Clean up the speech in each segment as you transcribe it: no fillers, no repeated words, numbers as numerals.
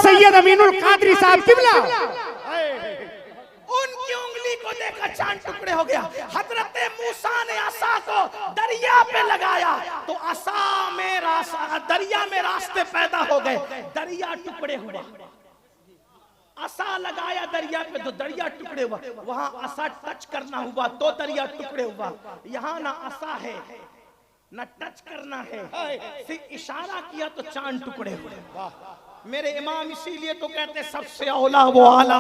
سید امین القادری صاحب قبلہ، ان کی انگلی کو دیکھا چاند ٹکڑے ہو گیا. حضرت موسیٰ نے عصا کو دریا پہ لگایا تو عصا میں دریا میں راستے پیدا ہو گئے, دریا ٹکڑے ہوا. عصا لگایا دریا پہ تو دریا ٹکڑے ہوا. وہاں عصا ٹچ کرنا ہوا تو دریا ٹکڑے ہوا. یہاں نہ عصا ہے نہ ٹچ کرنا ہے, صرف اشارہ کیا تو چاند ٹکڑے ہوئے. میرے امام اسی لیے تو کہتے سب سے اولا وہ آلہ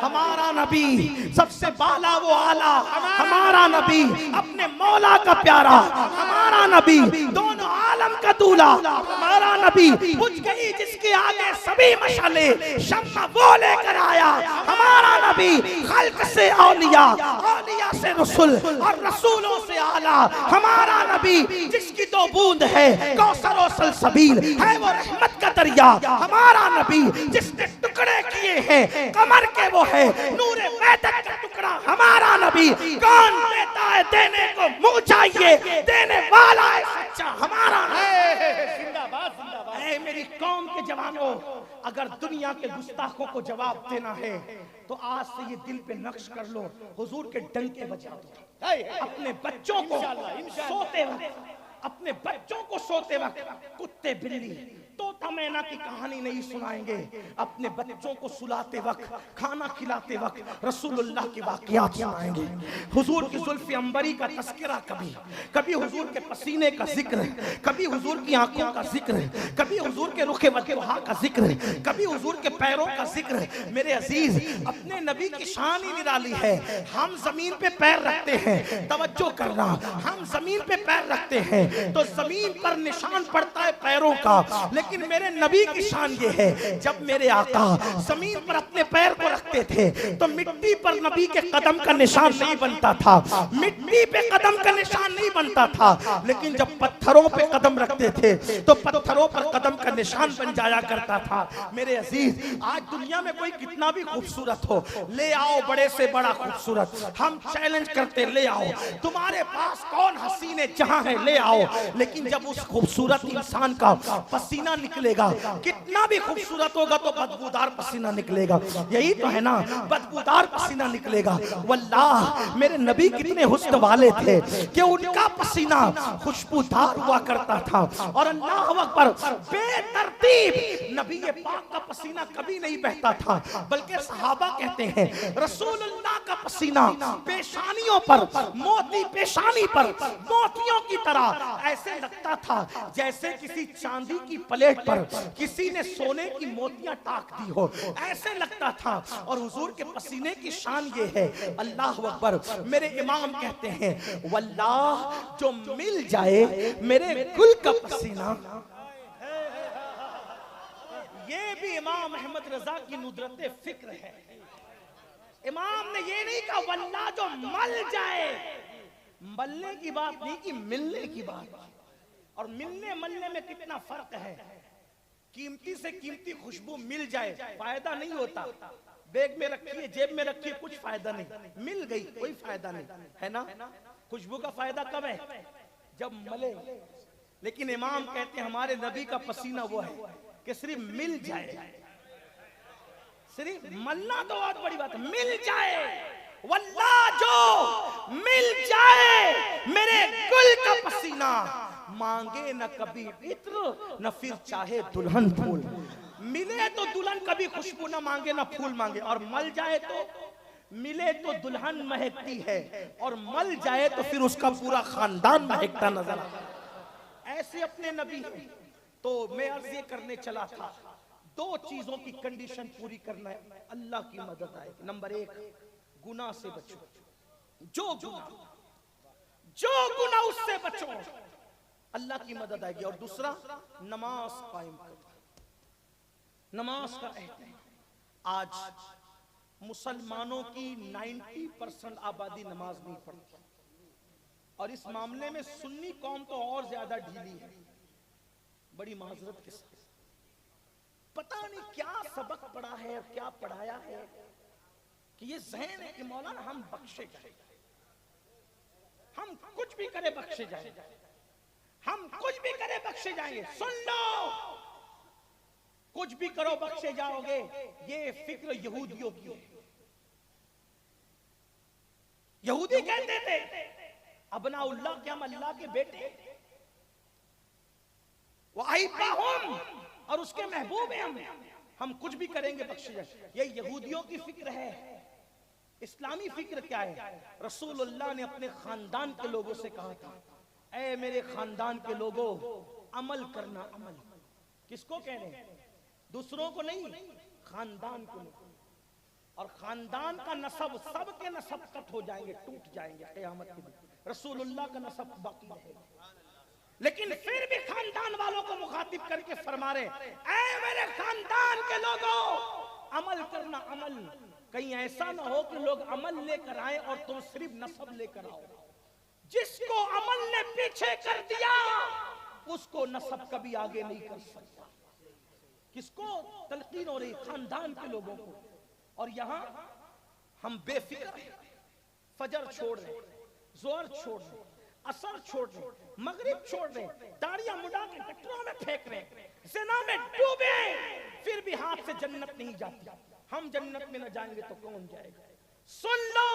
ہمارا نبی, سب سے بالا وہ آلہ ہمارا نبی, اپنے مولا کا پیارا ہمارا نبی, دونوں عالم کا دولا ہمارا نبی. بجھ گئی جس کے آگے سبھی مشعلے, شمع وہ لے کر آیا ہمارا نبی. خلق سے اولیاء, اولیاء سے رسول, اور رسولوں سے آلہ ہمارا نبی. جس کی دو بوند ہے کوثر و سلسبیل, ہے وہ رحمت کا دریا ہمارا نبی. جس نے ٹکڑے کیے ہیں کمر کے وہ ہے نور وحدت کا ٹکڑا ہمارا نبی. کون دیتا ہے دینے کو منہ چاہیے, دینے والا ہے سچا ہمارا نبی. اے میری قوم کے جوانوں, اگر دنیا کے گستاخوں کو جواب دینا ہے تو آج سے یہ دل پہ نقش کر لو, حضور کے ڈنکے بجا دو. اپنے بچوں کو سوتے وقت, اپنے بچوں کو سوتے وقت کتے بلی طوطا مینا کی کہانی نہیں سنائیں گے. اپنے بچوں کو سلاتے وقت, کھانا کھلاتے وقت رسول اللہ کی واقعات سنائیں گے. حضور کی زلف عنبری کا تذکرہ, کبھی حضور کے پسینے کا ذکر, کبھی حضور کی آنکھوں کا ذکر, کبھی حضور کے رخ وجہ کا ذکر, کبھی حضور کے پیروں کا ذکر. میرے عزیز, اپنے نبی کی شان ہی نرالی ہے. ہم زمین پہ پیر رکھتے ہیں, توجہ کرنا, ہم زمین پہ پیر رکھتے ہیں تو زمین پر نشان پڑتا ہے پیروں کا, لیکن میرے نبی کی شان یہ ہے, جب میرے آقا زمین پر اپنے پیر کو رکھتے تھے تو مٹی پر نبی کے قدم کا نشان نہیں بنتا تھا, مٹی پہ قدم کا نشان نہیں بنتا تھا. لیکن جب پتھروں پہ قدم رکھتے تھے تو پتھروں پر قدم کا نشان بن جایا کرتا تھا. میرے عزیز, آج دنیا میں کوئی کتنا بھی خوبصورت ہو, لے آؤ بڑے سے بڑا خوبصورت, ہم چیلنج کرتے لے آؤ, تمہارے پاس کون حسین جہاں ہے لے آؤ. لیکن جب اس خوبصورت انسان کا پسینہ نکلے گا, کتنا بھی خوبصورت ہوگا تو بدبودار پسینہ نکلے گا. یہی تو ہے نا, بدبودار پسینہ نکلے گا. واللہ میرے نبی کتنے حسن والے تھے کہ ان کا پسینہ خوشبودار ہوا کرتا تھا. اور اللہ اکبر, بے ترتیب نبی پاک کا پسینہ کبھی نہیں بہتا تھا, بلکہ صحابہ کہتے ہیں رسول اللہ کا پسینہ پیشانیوں پر, موتی پیشانی پر موتیوں کی طرح ایسے لگتا تھا جیسے کسی چاندی کی پلیٹ پر کسی نے سونے کی موتیاں ٹاک دی ہو, ایسے لگتا تھا. اور حضور کے پسینے کی شان یہ ہے, اللہ اکبر. میرے امام کہتے ہیں واللہ جو مل جائے میرے گل کا پسینہ. یہ بھی امام احمد رضا کی ندرت فکر ہے. امام نے یہ نہیں کہا واللہ جو مل جائے, ملنے کی بات نہیں کی, ملنے کی بات. اور ملنے ملنے میں کتنا فرق ہے. قیمتی سے قیمتی خوشبو مل جائے فائدہ نہیں ہوتا, بیگ میں رکھیے جیب میں رکھیے کچھ فائدہ نہیں, مل گئی کوئی فائدہ نہیں ہے نا. خوشبو کا فائدہ کب ہے, جب ملے. لیکن امام کہتے ہیں ہمارے نبی کا پسینہ وہ ہے کہ صرف مل جائے, صرف ملنا تو بہت بڑی بات ہے, مل جائے. واللہ جو مل جائے میرے گل کا پسینہ, مانگے نہ کبھی عطر نہ پھر چاہے دلہن پھول. ملے تو دلہن کبھی خوشبو نہ مانگے نہ پھول مانگے, اور مل جائے تو, ملے تو دلہن مہکتی ہے اور مل جائے تو پھر اس کا پورا خاندان مہکتا نظر آتا. ایسے اپنے نبی. تو میں عرض یہ کرنے چلا تھا, دو چیزوں کی کنڈیشن پوری کرنا ہے, اللہ کی مدد آئے گی. نمبر ایک, گناہ سے بچو, جو گناہ اس سے بچو اللہ کی مدد آئے گی. اور دوسرا, نماز قائم کرو, نماز کا اہتمام. آج مسلمانوں کی 90% آبادی نماز نہیں پڑھتی, اور اس معاملے میں سنی قوم تو اور زیادہ ڈھیلی ہے. بڑی معذرت کے ساتھ, پتہ نہیں کیا سبق پڑھا ہے اور کیا پڑھایا ہے کہ یہ ذہن ہے کہ مولانا ہم بخشے جائیں, ہم کچھ بھی کرے بخشے جائیں, ہم کچھ بھی کرے بخشے جائیں گے. سن لو, کچھ بھی کرو بخشے جاؤ گے، یہ فکر یہودیوں کی ہے۔ یہودی کہتے تھے ابناء اللہ، کہ ہم اللہ کے بیٹے، وَأَحِبَّهُمْ، اور اس کے محبوب ہیں، ہم کچھ بھی کریں گے بخشے جائیں۔ یہ یہودیوں کی فکر ہے۔ اسلامی فکر کیا ہے؟ رسول اللہ نے اپنے خاندان کے لوگوں سے کہا تھا، اے میرے خاندان کے لوگوں، عمل کرنا۔ عمل کس کو کہہ رہے ہیں؟ دوسروں کو نہیں، خاندان کو نہیں۔ اور خاندان کا نسب، سب کے نسب کٹ ہو جائیں گے، ٹوٹ جائیں گے قیامت کے دن، رسول اللہ کا نسب باقی رہے گا۔ لیکن پھر بھی خاندان والوں کو مخاطب کر کے فرما رہے، اے میرے خاندان کے لوگوں، عمل کرنا۔ عمل، کہیں ایسا نہ ہو کہ لوگ عمل لے کر آئیں اور تم صرف نسب لے کر آؤ۔ جس کو عمل نے پیچھے کر دیا اس کو نسب کبھی آگے نہیں کر سکتا۔ کس کو تلقین ہو رہی؟ خاندان کے لوگوں کو۔ اور یہاں ہم بے فکر ہیں، فجر چھوڑ رہے، ظہر چھوڑ رہے، عصر چھوڑ رہے، مغرب چھوڑ رہے، داڑیاں مڈا کے گٹروں میں پھینک رہے، زنا میں ڈوبے، پھر بھی ہاتھ سے جنت نہیں جاتی۔ ہم جنت میں نہ جائیں گے تو کون جائے گا؟ سن لو،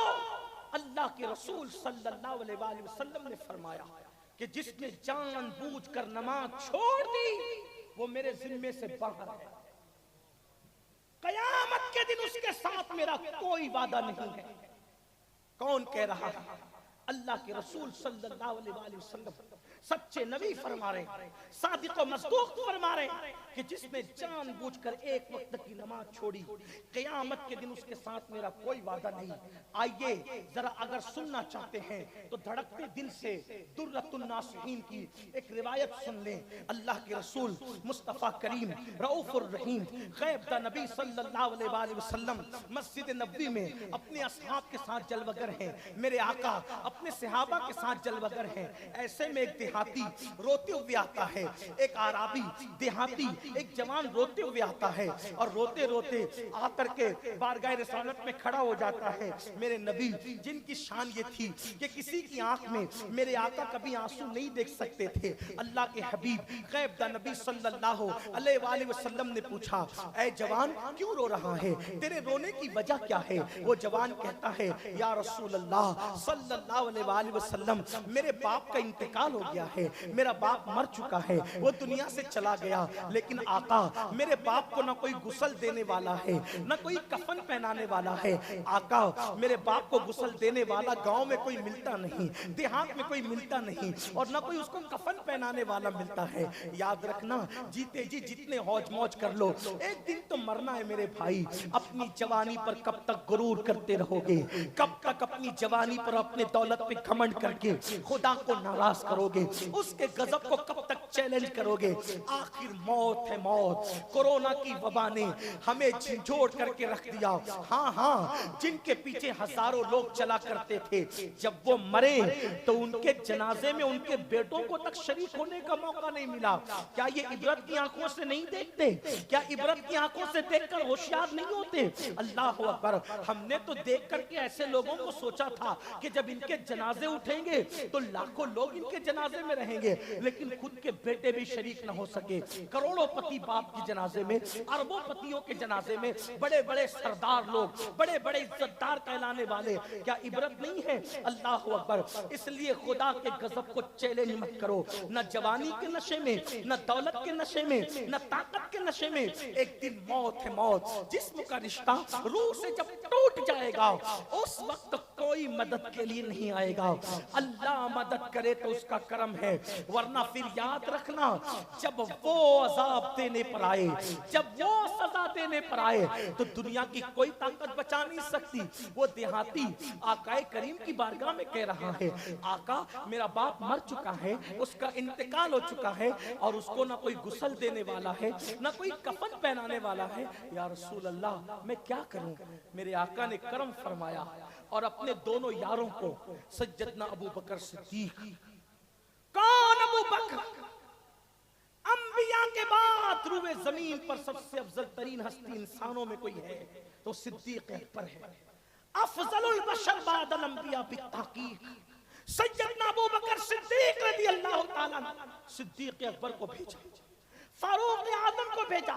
اللہ کے رسول صلی اللہ علیہ وآلہ وسلم نے فرمایا کہ جس نے جان بوجھ کر نماز چھوڑ دی وہ میرے ذمے سے باہر ہے، قیامت کے دن اس کے ساتھ میرا کوئی وعدہ نہیں ہے۔ کون کہہ رہا ہے؟ اللہ کے رسول صلی اللہ علیہ وآلہ وسلم، سچے نبی فرما رہے، صادق و مصدوق فرما رہے کہ جس نے جان بوجھ کر ایک وقت کی نماز چھوڑی، قیامت کے دن اس کے ساتھ میرا کوئی وعدہ نہیں۔ آئیے ذرا اگر سننا چاہتے ہیں تو دھڑکتے دل سے درۃ الناصحین کی ایک روایت سن لیں۔ اللہ کے رسول مصطفیٰ کریم رؤوف الرحیم غیب دا نبی صلی اللہ علیہ وآلہ وسلم مسجد نبوی میں اپنے اصحاب کے ساتھ جلوگر ہیں، میرے آقا اپنے صحابہ کے ساتھ جلوگر ہیں۔ ایسے میں ایک دیہاتی روتے ہوئے آتا ہے، ایک عرابی دیہاتی، ایک جوان روتے ہوئے آتا ہے، اور روتے روتے آ کر کے بارگاہ رسالت میں کھڑا ہو جاتا ہے۔ میرے نبی جن کی شان یہ تھی کہ کسی کی آنکھ میں میرے آقا کبھی آنسو نہیں دیکھ سکتے تھے، اللہ کے حبیب غیب دا نبی صلی اللہ علیہ وآلہ وسلم نے پوچھا، اے جوان کیوں رو رہا ہے؟ تیرے رونے کی وجہ کیا ہے؟ وہ جوان کہتا ہے، یا رسول اللہ صلی اللہ علیہ وآلہ وسلم، میرے باپ کا انتقال ہو گیا ہے، میرا باپ مر چکا ہے، وہ دنیا سے چلا گیا، لیکن آقا میرے باپ کو نہ کوئی غسل دینے والا ہے، نہ کوئی کفن پہنانے والا ہے۔ آقا میرے باپ کو غسل دینے والا گاؤں میں کوئی ملتا نہیں، دیہات میں کوئی ملتا نہیں، اور نہ کوئی اس کو کفن پہنانے والا ملتا ہے۔ یاد رکھنا جیتے جی جتنے ہوج موج کر لو، ایک دن تو مرنا ہے میرے بھائی۔ اپنی جوانی پر کب تک غرور کرتے رہو گے؟ کب تک اپنی جوانی پر اپنے دولت پہ گھمنڈ کر کے خدا کو ناراض کرو گے؟ اس کے غضب کو کب تک چیلنج کرو گے؟ آخر موت ہے موت۔ کورونا کی وبا نے ہمیں جھنجھوڑ کر کے رکھ دیا۔ ہاں ہاں، جن کے پیچھے ہزاروں لوگ چلا کرتے تھے، جب وہ مرے تو ان کے جنازے میں ان کے بیٹوں کو تک شریک ہونے کا موقع نہیں ملا۔ کیا یہ عبرت کی آنکھوں سے نہیں دیکھتے؟ کیا عبرت کی آنکھوں سے دیکھ کر ہوشیار نہیں ہوتے؟ اللہ اکبر، ہم نے تو دیکھ کر کے ایسے لوگوں کو سوچا تھا کہ جب ان کے جنازے اٹھیں گے تو لاکھوں لوگ ان کے جنازے میں رہیں گے، لیکن خود کے بیٹے بھی شریک نہ ہو سکے۔ کروڑوں پتی باپ کی جنازے میں، اربوں پتیوں کے جنازے میں، بڑے بڑے سردار لوگ، بڑے بڑے عزتدار کہلانے والے، کیا عبرت نہیں ہے؟ اللہ اکبر، اس لیے خدا کے غضب کو چیلنج مت کرو، نہ جوانی کے نشے میں، نہ دولت کے نشے میں، نہ طاقت کے نشے میں۔ ایک دن موت ہے موت۔ جسم کا رشتہ روح سے جب ٹوٹ جائے گا اس وقت کوئی مدد کے لیے نہیں آئے گا۔ اللہ مدد کرے تو اس کا کرم ہے، ورنہ پھر یاد رکھنا جب وہ عذاب دینے پر آئے، جب وہ سزا دینے پر آئے تو دنیا کی کوئی طاقت بچا نہیں سکتی۔ وہ دیہاتی آقا کریم کی بارگاہ میں کہہ رہا ہے، آقا میرا باپ مر چکا ہے، اس کا انتقال ہو چکا ہے، اور اس کو نہ کوئی غسل دینے والا ہے، نہ کوئی کفن پہنانے والا ہے، یا رسول اللہ میں کیا کروں؟ میرے آقا نے کرم فرمایا اور اپنے دونوں یاروں کو، سیدنا ابو بکر صدیق۔ کون ابو بکر؟ انبیاء کے بعد روئے زمین پر سب سے افضل ترین ہستی انسانوں میں کوئی ہے تو صدیق اکبر ہے۔ افضل البشر بعد الانبیاء بالتحقیق سیدنا ابو بکر صدیق رضی اللہ تعالیٰ عنہ۔ صدیق اکبر کو بھیجا، فاروق اعظم کو بھیجا،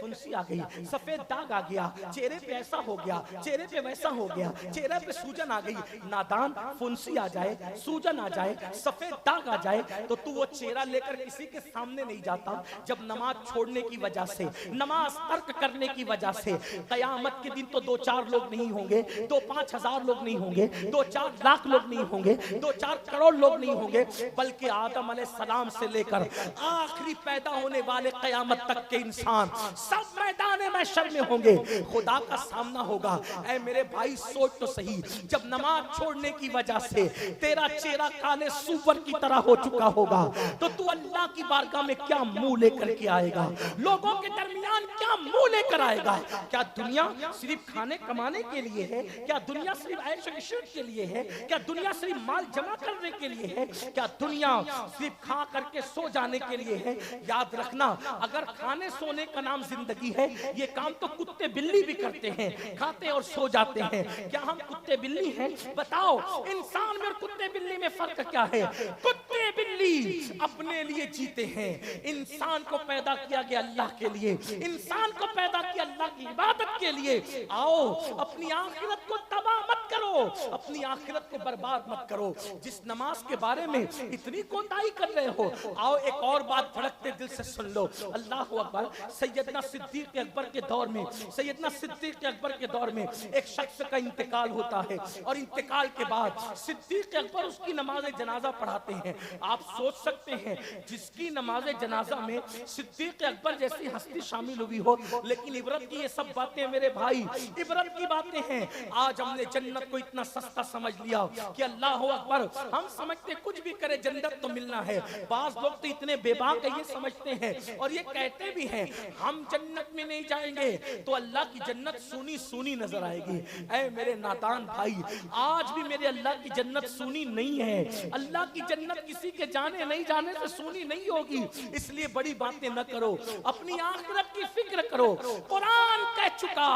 فنسی آ گئی, سفید داغ آ گیا, چہرے پہ ایسا ہو گیا, چہرے پہ ویسا ہو گیا, چہرے پہ سوجن آ گئی. نادان, فنسی آ جائے, سوجن آ جائے, سفید داغ آ جائے تو وہ چہرہ لے کر کسی کے سامنے نہیں جاتا. جب نماز چھوڑنے کی وجہ سے, نماز ترک کرنے کی وجہ سے قیامت کے دن تو 2-4 لوگ نہیں ہوں گے, 2-5 ہزار لوگ نہیں ہوں گے, 2-4 لاکھ لوگ نہیں ہوں گے, 2-4 کروڑ لوگ نہیں ہوں گے, بلکہ آدم علیہ السلام سے لے کر آخری پیدا ہونے والے قیامت تک کے انسان سب میدان محشر میں ہوں گے. خدا کا سامنا ہوگا. اے میرے بھائی سوچ تو صحیح, جب نماز چھوڑنے کی وجہ سے تیرا چہرہ کالے سوپر کی طرح ہو چکا ہوگا تو اللہ کی بارگاہ میں کیا منہ لے کر کے آئے گا؟ لوگوں کے درمیان کیا منہ لے کر آئے گا؟ کیا دنیا صرف کھانے کمانے کے لیے ہے؟ کیا دنیا صرف عیش و عشرت کے لیے ہے؟ کیا دنیا صرف مال جمع کرنے کے لیے ہے؟ کیا دنیا صرف کھا کر کے سو جانے کے لیے ہے؟ یاد رکھنا, اگر کھانے سونے کا نام زندگی ہے, یہ کام تو کتے بلی بھی کرتے ہیں, کھاتے اور سو جاتے ہیں. کیا ہم کتے بلی ہیں؟ بتاؤ, انسان میں اور کتے بلی میں فرق کیا ہے؟ کتے بلی اپنے لیے جیتے ہیں, انسان کو پیدا کیا گیا اللہ کے لیے, انسان کو پیدا کیا اللہ کی عبادت کے لیے. آؤ اپنی آخرت کو تباہ مت کرو, اپنی آخرت کو برباد مت کرو. جس نماز کے بارے میں اتنی کوتاہی کر رہے ہو, آؤ ایک اور بات دھڑکتے دل سے سن لو. اللہ اکبر. سیدنا صدیق اکبر کے دور میں, سیدنا صدیق اکبر کے دور میں ایک شخص کا انتقال ہوتا ہے, اور انتقال کے بعد صدیق اکبر اس کی نماز جنازہ پڑھاتے ہیں. آپ سوچ سکتے ہیں جس کی نماز جنازہ میں صدیق اکبر جیسی ہستی شامل ہوئی ہو, لیکن عبرت کی یہ سب باتیں میرے بھائی عبرت کی باتیں ہیں. آج ہم نے جنت کو اتنا سستا سمجھ لیا کہ اللہ اکبر, ہم سمجھتے کچھ بھی کرے جنت تو ملنا ہے. بعض لوگ تو اتنے بے باک یہ سمجھتے ہیں اور یہ کہتے بھی ہیں ہم جنت میں نہیں جائیں گے تو اللہ کی جنت سونی سونی نظر آئے گی. اے میرے نادان بھائی, آج بھی میرے اللہ کی جنت سونی نہیں ہے. اللہ کی جنت کسی کے جانے نہیں جانے سے سونی نہیں ہوگی. اس لیے بڑی باتیں نہ کرو, اپنی آخرت کی فکر کرو. قرآن کہہ چکا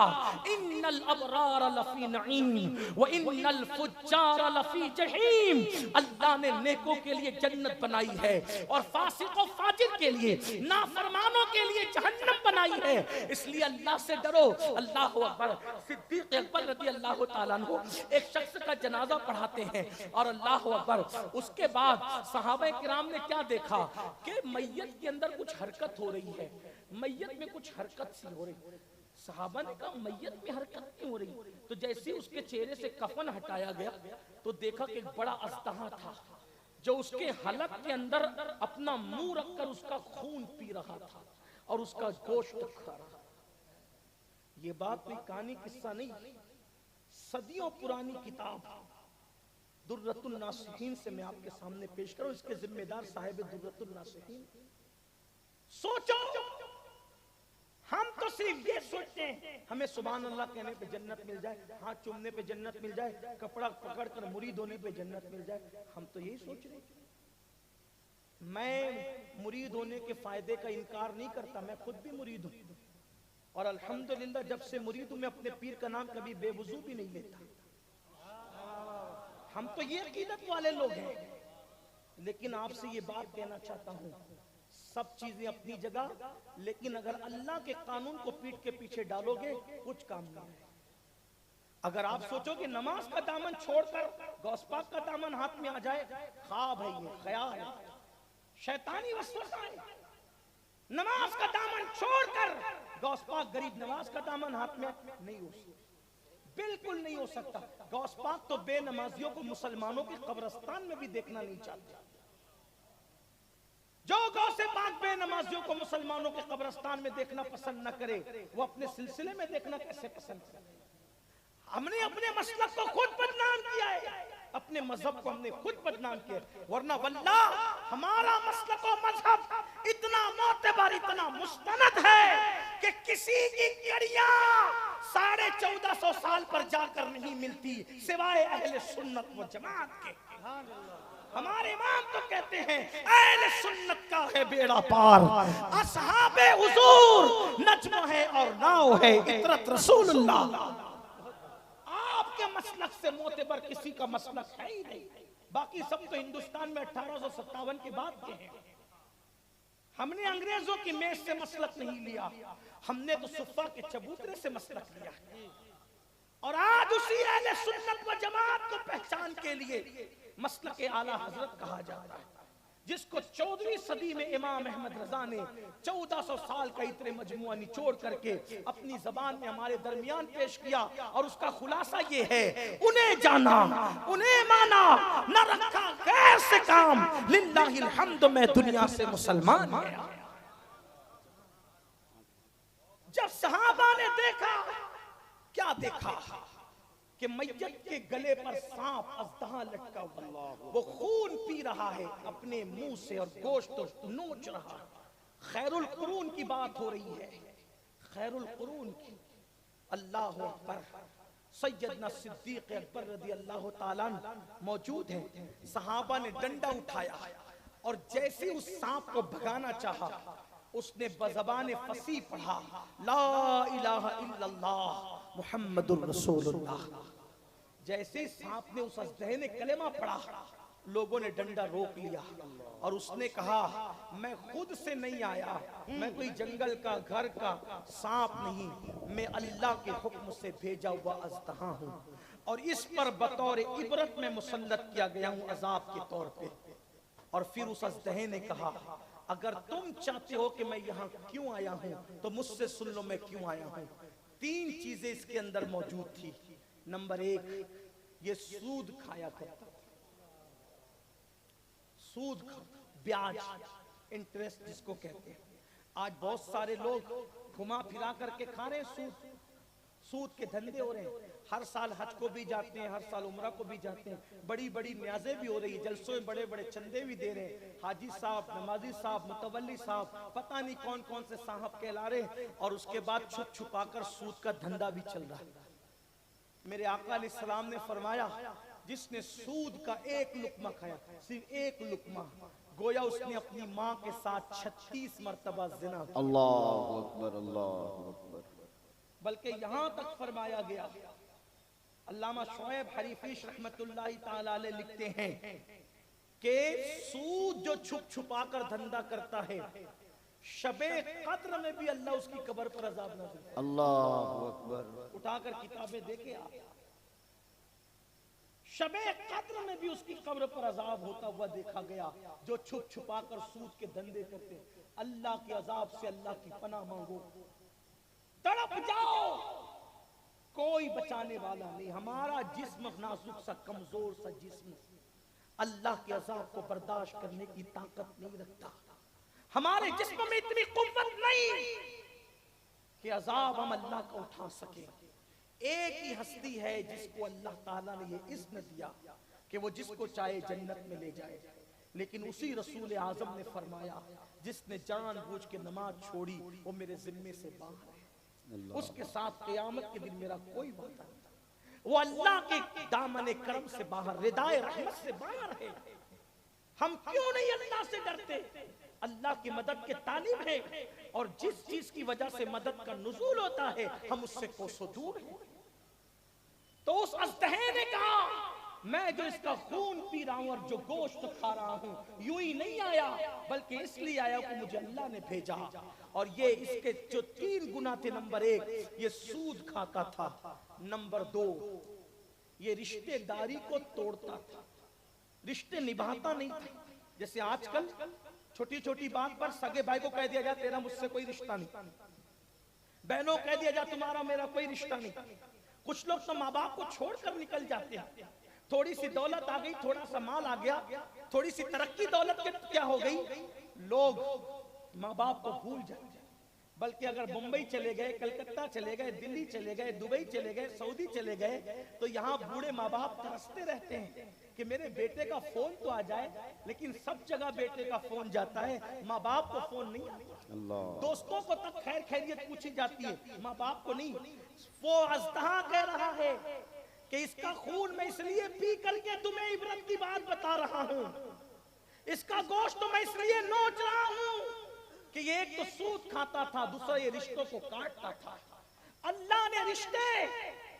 ان الابرار لفی نعیم وان الفجار لفی جحیم. اللہ نے نیکوں کے لیے جنت بنائی ہے اور فاسق و فاجر کے لیے, نافرمانوں کے لیے جہنم بنائی ہے. اس لیے اللہ سے ڈرو. اللہ اکبر. صدیق اکبر رضی اللہ تعالیٰ عنہ ایک شخص کا جنازہ پڑھاتے ہیں, اور اللہ اکبر اس کے بعد صحابہ کرام نے کیا دیکھا کہ میت کے اندر کچھ حرکت ہو رہی ہے, میت میں کچھ حرکت سی ہو رہی. صحابہ نے کہا میت میں حرکت نہیں ہو رہی, تو جیسے اس کے چہرے سے کفن ہٹایا گیا تو دیکھا کہ ایک بڑا اژدہا تھا جو اس کے حلق کے اندر اپنا منہ رکھ کر اس کا خون پی رہا تھا اور اس کا گوشت کھا رہا. یہ بات کوئی کہانی قصہ نہیں, صدیوں پرانی کتاب درۃ الناصحین سے میں آپ کے سامنے پیش کروں. اس کے ذمہ دار صاحب درۃ الناصحین. سوچو, ہم تو صرف یہ سوچتے ہیں ہمیں سبحان اللہ کہنے پہ جنت مل جائے, ہاتھ چومنے پہ جنت مل جائے, کپڑا پکڑ کر مرید ہونے پہ جنت مل جائے. ہم تو یہی سوچ رہے ہیں. میں مرید ہونے کے فائدے کا انکار نہیں کرتا, میں خود بھی مرید ہوں, اور الحمدللہ جب سے مرید ہوں میں اپنے پیر کا نام کبھی بے وضو بھی نہیں لیتا. ہم تو یہ عقیدت والے لوگ ہیں. لیکن آپ سے یہ بات کہنا چاہتا ہوں, سب چیزیں اپنی جگہ, لیکن اگر اللہ کے قانون کو پیٹ کے پیچھے ڈالو گے کچھ کام نہیں ہے. اگر آپ سوچو کہ نماز کا دامن چھوڑ کر غوث پاک کا دامن ہاتھ میں آ جائے, خواب ہے یہ, خیال ہے, شیطانی وسوسہ ہے. نماز کا دامن چھوڑ کر غوث پاک غریب نواز کا دامن ہاتھ میں نہیں ہو سکتا, بالکل نہیں ہو سکتا. غوث پاک تو بے نمازیوں کو مسلمانوں کے قبرستان میں بھی دیکھنا نہیں چاہتا. جو غوث پاک بے نمازیوں کو مسلمانوں کے قبرستان میں دیکھنا پسند نہ کرے, وہ اپنے سلسلے میں دیکھنا کیسے پسند کرے؟ ہم نے اپنے مسلک کو خود بدنام کیا ہے, اپنے مذہب کو ہم نے خود بدنام کیا, ورنہ واللہ ہمارا مسلک و مذہب اتنا معتبر, اتنا مستند ہے کہ کسی کی کڑیاں 1450 سال پر جا کر نہیں ملتی سوائے اہل سنت و جماعت کے. ہمارے امام تو کہتے ہیں اہل سنت کا ہے بیڑا پار, اصحاب حضور نجم ہے اور ناؤ ہے عطرت رسول اللہ. آپ کے مسلک سے معتبر کسی کا مسلک ہے ہی نہیں. باقی سب تو ہندوستان میں 1857 کے بعد کے ہیں. ہم نے انگریزوں کی میز سے مسلک نہیں لیا، ہم نے تو صفہ کے چبوترے سے مسلک لیا، اور آج اسی اہل سنت و جماعت کو پہچان کے لیے مسلک اعلیٰ حضرت کہا جاتا ہے، جس کو 14ویں صدی میں امام احمد رضا نے 1400 سال کا اتنے مجموعہ نچوڑ کر کے اپنی زبان میں ہمارے درمیان پیش کیا، اور اس کا خلاصہ یہ ہے: انہیں جانا، انہیں مانا، نہ رکھا غیر سے کام، للہ الحمد میں دنیا سے مسلمان گیا۔ جب صحابہ نے دیکھا، کیا دیکھا؟ کہ میت کے گلے پر سانپ اژدہا لٹکا ہوا، وہ خون پی رہا ہے اپنے منہ سے اور گوشت نوچ رہا ہے۔ خیر القرون کی بات ہو رہی ہے، خیر القرون کی۔ اللہ اکبر۔ سیدنا صدیق اکبر رضی اللہ تعالیٰ موجود ہیں، صحابہ نے ڈنڈا اٹھایا اور جیسے اس سانپ کو بھگانا چاہا، اس نے بزبان فصیح پڑھا: لا الہ الا اللہ محمد الرسول اللہ۔ جیسے سانپ نے اس اژدہے نے کلمہ پڑھا، لوگوں نے ڈنڈا روک لیا اور اس نے کہا: میں خود سے نہیں آیا، میں کوئی جنگل کا گھر کا سانپ نہیں، میں اللہ کے حکم سے بھیجا ہوا اژدہا ہوں، اور اس پر بطور عبرت میں مسلط کیا گیا ہوں عذاب کے طور پہ۔ اور پھر اس اژدہے نے کہا: اگر تم چاہتے ہو کہ میں یہاں کیوں آیا ہوں تو مجھ سے سن لو میں کیوں آیا ہوں۔ 3 چیزیں اس کے اندر موجود تھی۔ نمبر 1، یہ سود کھایا کرتا تھا، سود، بیاج، انٹرسٹ جس کو کہتے ہیں۔ آج بہت سارے لوگ گھما پھرا کر کے کھا رہے ہیں، سود کے دھندے ہو رہے ہیں۔ ہر سال حج کو بھی جاتے ہیں، ہر سال عمرہ کو بھی جاتے ہیں، بڑی بڑی نیازیں بھی ہو رہی ہیں، جلسوں میں بڑے بڑے چندے بھی دے رہے ہیں، حاجی صاحب، نمازی صاحب، متولی صاحب، پتہ نہیں کون کون سے صاحب کہلا رہے ہیں، اور اس کے بعد چھپ چھپا کر سود کا دھندا بھی چل رہا ہے۔ میرے آقا علیہ السلام نے فرمایا: جس نے سود کا 1 لقمہ کھایا، صرف 1 لقمہ، گویا اس نے اپنی ماں کے ساتھ 36 مرتبہ زنا کیا۔ اللہ اکبر، اللہ اکبر۔ بلکہ یہاں تک فرمایا گیا، علامہ شعیب حریفیش رحمت اللہ تعالی علیہ لکھتے ہیں کہ سود جو چھپ چھپا کر دھندا کرتا ہے، شب قدر میں بھی اللہ اس کی قبر پر عذاب نازل کرتا ہے۔ اللہ اکبر۔ اٹھا کر کتابیں دیکھیں آپ، شب قدر میں بھی اس کی قبر پر عذاب ہوتا ہوا دیکھا گیا۔ جو چھپ چھپا کر سود کے دھندے کرتے، اللہ کے عذاب سے اللہ کی پناہ مانگو، تڑپ جاؤ، کوئی بچانے والا نہیں۔ ہمارا جسم نازک سا، کمزور سا جسم اللہ کے عذاب کو برداشت کرنے کی طاقت نہیں رکھتا۔ ہمارے جسم میں اتنی قوت نہیں کہ عذاب ہم اللہ کا اٹھا سکیں۔ ایک ہی ہستی ہے جس کو اللہ تعالیٰ نے یہ اذن دیا کہ وہ جس کو چاہے جنت میں لے جائے، لیکن اسی رسول اعظم نے فرمایا: جس نے جان بوجھ کے نماز چھوڑی وہ میرے ذمے سے باہر ہے، اس کے ساتھ قیامت کے دن میرا کوئی وعدہ نہیں۔ وہ اللہ کے دامن کرم سے باہر، ردائے رحمت سے باہر ہے۔ ہم کیوں نہیں اللہ سے ڈرتے؟ اللہ کی مدد کے طالب ہیں، اور جس چیز کی وجہ سے مدد کا نزول ہوتا ہے ہم اس سے کوسوں دور ہیں۔ تو اس اژدہے نے کہا: میں جو اس کا خون پی رہا ہوں اور جو گوشت کھا رہا ہوں، یوں ہی نہیں آیا، بلکہ اس لیے آیا کہ مجھے اللہ نے بھیجا۔ اور یہ اس کے جو 3 گناہ تھے: نمبر 1، یہ سود کھاتا تھا، نمبر 2، یہ رشتے داری کو توڑتا تھا، رشتے نبھاتا نہیں تھا۔ جیسے آج کل چھوٹی چھوٹی بات پر سگے بھائی کو کہہ دیا جائے تیرا مجھ سے کوئی رشتہ نہیں، بہنوں کہہ دیا جائے تمہارا میرا کوئی رشتہ نہیں۔ کچھ لوگ تو ماں باپ کو چھوڑ کر نکل جاتے ہیں، تھوڑی سی دولت آ گئی، تھوڑا سا مال آ گیا، تھوڑی سی ترقی دولت کے کیا ہو گئی، لوگ ماں باپ کو بھول جاتے ہیں۔ بلکہ اگر ممبئی چلے گئے، کلکتہ چلے گئے، دلی چلے گئے، دبئی چلے گئے، سعودی چلے گئے، تو یہاں بوڑھے ماں باپ ترستے رہتے ہیں کہ میرے بیٹے کا فون تو آ جائے، لیکن سب جگہ بیٹے کا فون جاتا ہے، ماں باپ کو فون نہیں آتا۔ دوستوں کو تک خیر خیریت پوچھی جاتی ہے، ماں باپ کو نہیں۔ وہ اژدہا کہہ رہا ہے کہ اس کا خون میں اس لیے پی کر کے تمہیں عبرت کی بات بتا رہا ہوں، اس کا گوشت میں اس لیے نوچ رہا ہوں کہ یہ ایک تو سود کھاتا تھا، دوسرا یہ رشتوں کو کاٹتا تھا۔ اللہ نے رشتے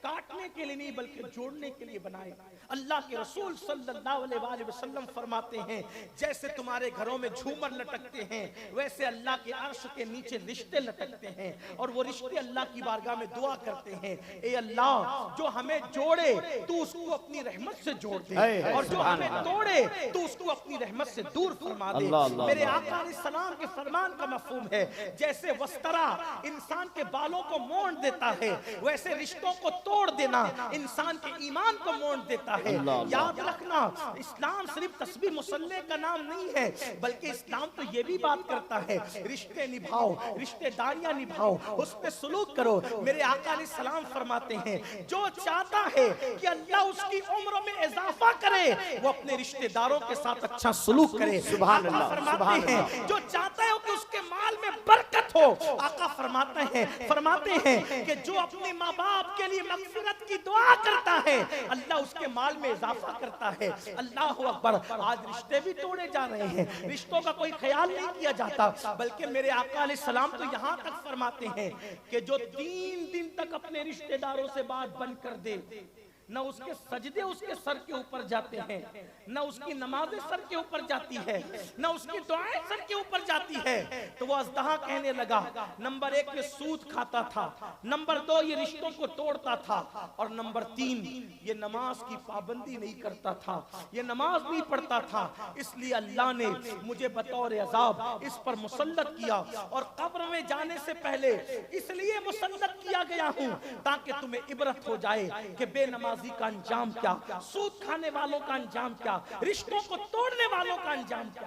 کاٹنے کے لیے نہیں بلکہ جوڑنے کے لیے بنائے. اللہ کے رسول صلی اللہ علیہ وسلم فرماتے ہیں جیسے تمہارے گھروں میں جھومر لٹکتے ہیں ویسے اللہ کے عرش کے نیچے رشتے لٹکتے ہیں, اور وہ رشتے اللہ کی بارگاہ میں دعا کرتے ہیں, اے اللہ جو ہمیں جوڑے تو اس کو اپنی رحمت سے جوڑ دے, اور جو ہمیں توڑے تو اس کو اپنی رحمت سے دور فرما دے. میرے آقا علیہ السلام کے فرمان کا مفہوم ہے جیسے وسترا انسان کے بالوں کو مونڈ دیتا ہے ویسے رشتوں کو توڑ دینا انسان کے ایمان کو مونڈ دیتا ہے. یاد رکھنا اسلام صرف تسبیح مصلی کا نام نہیں ہے بلکہ اسلام تو یہ بھی بات کرتا ہے رشتے نبھاؤ, رشتے داریاں نبھاؤ, اس پہ سلوک کرو. میرے آقا علیہ السلام فرماتے ہیں جو چاہتا ہے کہ اللہ اس کی عمر میں اضافہ کرے وہ اپنے رشتے داروں کے ساتھ اچھا سلوک کرے. سبحان اللہ, فرماتے سبحان ہیں اللہ. جو چاہتا ہے کہ اس کے مال میں برکت ہو, آقا فرماتے ہیں کہ جو اپنے ماں باپ کے لیے مغفرت کی دعا کرتا ہے اللہ اس کے مال میں اضافہ کرتا ہے. اللہ اکبر. آج رشتے بھی توڑے جا رہے ہیں, رشتوں کا کوئی خیال نہیں کیا جاتا بلکہ میرے آقا علیہ السلام تو یہاں تک فرماتے ہیں کہ جو 3 دن تک اپنے رشتے داروں سے بات بند کر دے نہ اس کے سجدے اس کے سر کے اوپر جاتے ہیں, نہ اس کی نمازیں سر کے اوپر جاتی ہے, نہ اس کی دعائیں سر کے اوپر جاتی ہے. تو وہ ازدہا کہنے لگا نمبر 1 یہ سود کھاتا تھا, نمبر 2 یہ رشتوں کو توڑتا تھا, اور نمبر 3 یہ نماز کی پابندی نہیں کرتا تھا, یہ نماز نہیں پڑھتا تھا. اس لیے اللہ نے مجھے بطور عذاب اس پر مسلط کیا, اور قبر میں جانے سے پہلے اس لیے مسلط کیا گیا ہوں تاکہ تمہیں عبرت ہو جائے کہ بے نماز کا انجام کیا, سود کھانے والوں کا انجام کیا, رشتوں کو توڑنے والوں کا انجام کیا.